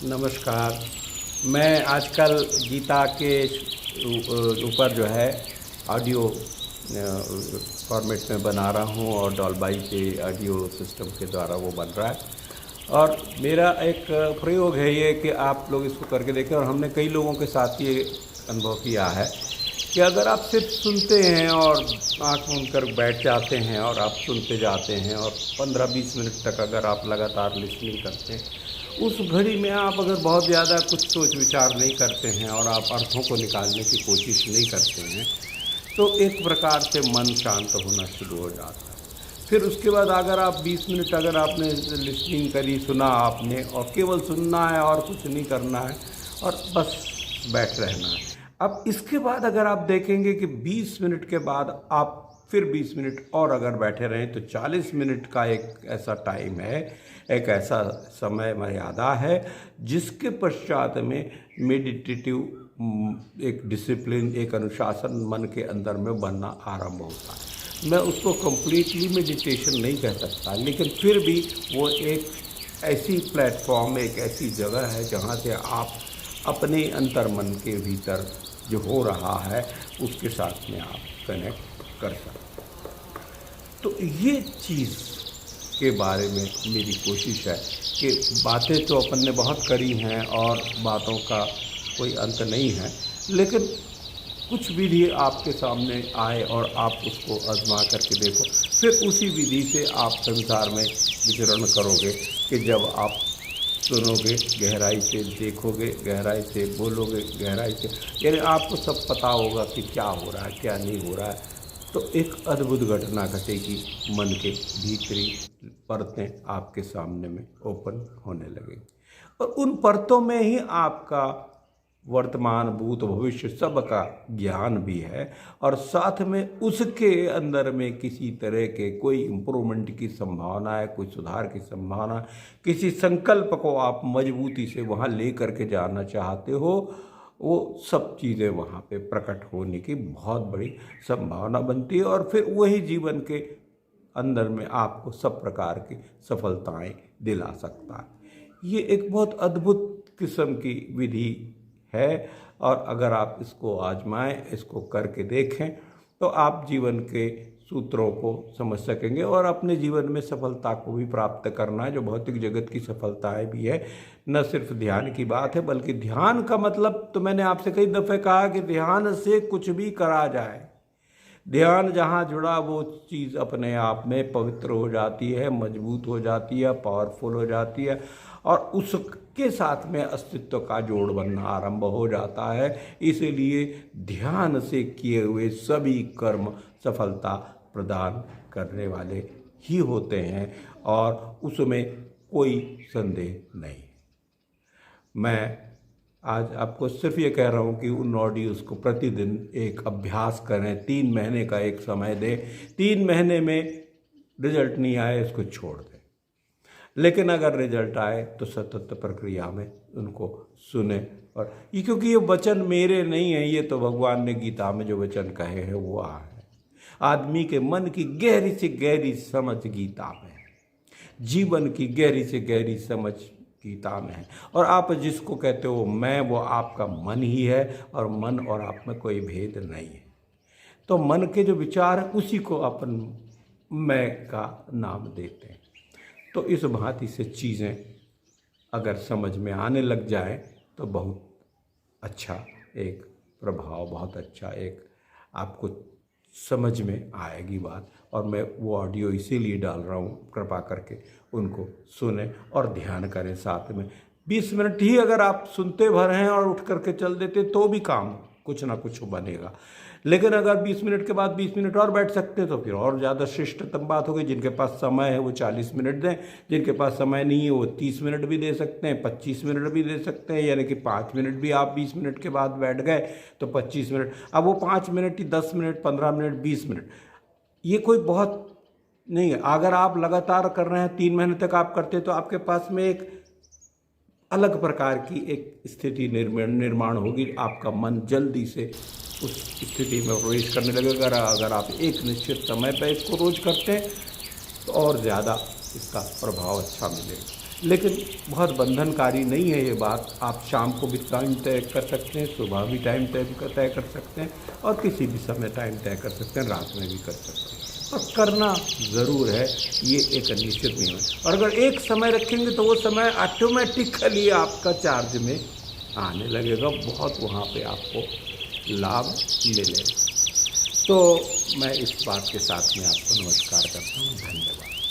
नमस्कार। मैं आजकल गीता के ऊपर जो है ऑडियो फॉर्मेट में बना रहा हूँ और डॉल्बाई के ऑडियो सिस्टम के द्वारा वो बन रहा है। और मेरा एक प्रयोग है ये कि आप लोग इसको करके देखें। और हमने कई लोगों के साथ ये अनुभव किया है कि अगर आप सिर्फ सुनते हैं और आँख मूंद कर बैठ जाते हैं और आप सुनते जाते हैं और 15-20 मिनट तक अगर आप लगातार लिसनिंग करते हैं, उस घड़ी में आप अगर बहुत ज़्यादा कुछ सोच विचार नहीं करते हैं और आप अर्थों को निकालने की कोशिश नहीं करते हैं, तो एक प्रकार से मन शांत होना शुरू हो जाता है। फिर उसके बाद अगर आप 20 मिनट अगर आपने लिसनिंग करी, सुना आपने, और केवल सुनना है और कुछ नहीं करना है और बस बैठ रहना है। अब इसके बाद अगर आप देखेंगे कि 20 मिनट के बाद आप फिर 20 मिनट और अगर बैठे रहें तो 40 मिनट का एक ऐसा टाइम है, एक ऐसा समय मर्यादा है जिसके पश्चात में मेडिटेटिव एक डिसिप्लिन, एक अनुशासन मन के अंदर में बनना आरंभ होता है। मैं उसको कम्प्लीटली मेडिटेशन नहीं कह सकता, लेकिन फिर भी वो एक ऐसी प्लेटफॉर्म, एक ऐसी जगह है जहाँ से आप अपने अंतर्मन के भीतर जो हो रहा है उसके साथ में आप कनेक्ट कर सकते हैं। तो ये चीज़ के बारे में मेरी कोशिश है कि बातें तो अपन ने बहुत करी हैं और बातों का कोई अंत नहीं है, लेकिन कुछ विधि आपके सामने आए और आप उसको आजमा करके देखो। फिर उसी विधि से आप संसार में विचरण करोगे कि जब आप सुनोगे, गहराई से देखोगे, गहराई से बोलोगे, गहराई से, यानी आपको सब पता होगा कि क्या हो रहा है, क्या नहीं हो रहा है। तो एक अद्भुत घटना घटेगी, मन के भीतरी परतें आपके सामने में ओपन होने लगेंगी और उन परतों में ही आपका वर्तमान, भूत, भविष्य सब का ज्ञान भी है और साथ में उसके अंदर में किसी तरह के कोई इम्प्रूवमेंट की संभावना है, कोई सुधार की संभावना, किसी संकल्प को आप मजबूती से वहाँ ले करके जाना चाहते हो, वो सब चीज़ें वहाँ पे प्रकट होने की बहुत बड़ी संभावना बनती है और फिर वही जीवन के अंदर में आपको सब प्रकार की सफलताएं दिला सकता है। ये एक बहुत अद्भुत किस्म की विधि है और अगर आप इसको आजमाएं, इसको करके देखें, तो आप जीवन के सूत्रों को समझ सकेंगे और अपने जीवन में सफलता को भी प्राप्त करना है, जो भौतिक जगत की सफलताएं भी है। न सिर्फ ध्यान की बात है, बल्कि ध्यान का मतलब तो मैंने आपसे कई दफ़े कहा कि ध्यान से कुछ भी करा जाए। ध्यान जहाँ जुड़ा वो चीज़ अपने आप में पवित्र हो जाती है, मजबूत हो जाती है, पावरफुल हो जाती है और उसके साथ में अस्तित्व का जोड़ बनना आरंभ हो जाता है। इसीलिए ध्यान से किए हुए सभी कर्म सफलता प्रदान करने वाले ही होते हैं और उसमें कोई संदेह नहीं। मैं आज आपको सिर्फ ये कह रहा हूँ कि उन ऑडियोज़ को प्रतिदिन एक अभ्यास करें, 3 महीने का एक समय दें। 3 महीने में रिजल्ट नहीं आए इसको छोड़ दें, लेकिन अगर रिजल्ट आए तो सतत प्रक्रिया में उनको सुने। और ये क्योंकि ये वचन मेरे नहीं है, ये तो भगवान ने गीता में जो वचन कहे हैं वो है। आदमी के मन की गहरी से गहरी समझ गीता में है, जीवन की गहरी से गहरी समझ गीता में है। और आप जिसको कहते हो मैं, वो आपका मन ही है और मन और आप में कोई भेद नहीं है। तो मन के जो विचार हैं उसी को अपन मैं का नाम देते हैं। तो इस भांति से चीज़ें अगर समझ में आने लग जाए तो बहुत अच्छा एक प्रभाव, बहुत अच्छा एक आपको समझ में आएगी बात। और मैं वो ऑडियो इसीलिए डाल रहा हूँ, कृपा करके उनको सुने और ध्यान करें साथ में। 20 मिनट ही अगर आप सुनते भर हैं और उठ करके चल देते तो भी काम कुछ ना कुछ बनेगा, लेकिन अगर 20 मिनट के बाद 20 मिनट और बैठ सकते तो फिर और ज़्यादा श्रेष्ठतम बात हो गई। जिनके पास समय है वो 40 मिनट दें, जिनके पास समय नहीं है वो 30 मिनट भी दे सकते हैं, 25 मिनट भी दे सकते हैं, यानी कि 5 मिनट भी आप 20 मिनट के बाद बैठ गए तो 25 मिनट। अब वो 5 मिनट ही 10 मिनट, 15 मिनट, 20 मिनट, ये कोई बहुत नहीं है। अगर आप लगातार कर रहे हैं, 3 महीने तक आप करते तो आपके पास में एक अलग प्रकार की एक स्थिति निर्माण होगी। आपका मन जल्दी से उस स्थिति में प्रवेश करने लगेगा। अगर आप एक निश्चित समय पर इसको रोज करते हैं तो और ज़्यादा इसका प्रभाव अच्छा मिलेगा। लेकिन बहुत बंधनकारी नहीं है ये बात। आप शाम को भी टाइम तय कर सकते हैं, सुबह भी टाइम तय कर सकते हैं, और किसी भी समय टाइम तय कर सकते हैं, रात में भी कर सकते हैं। और करना ज़रूर है, ये एक निश्चित नियम है। और अगर एक समय रखेंगे तो वो समय ऑटोमेटिकली आपका चार्ज में आने लगेगा, बहुत वहाँ पे आपको लाभ मिलेगा। तो मैं इस बात के साथ में आपको नमस्कार करता हूँ। धन्यवाद।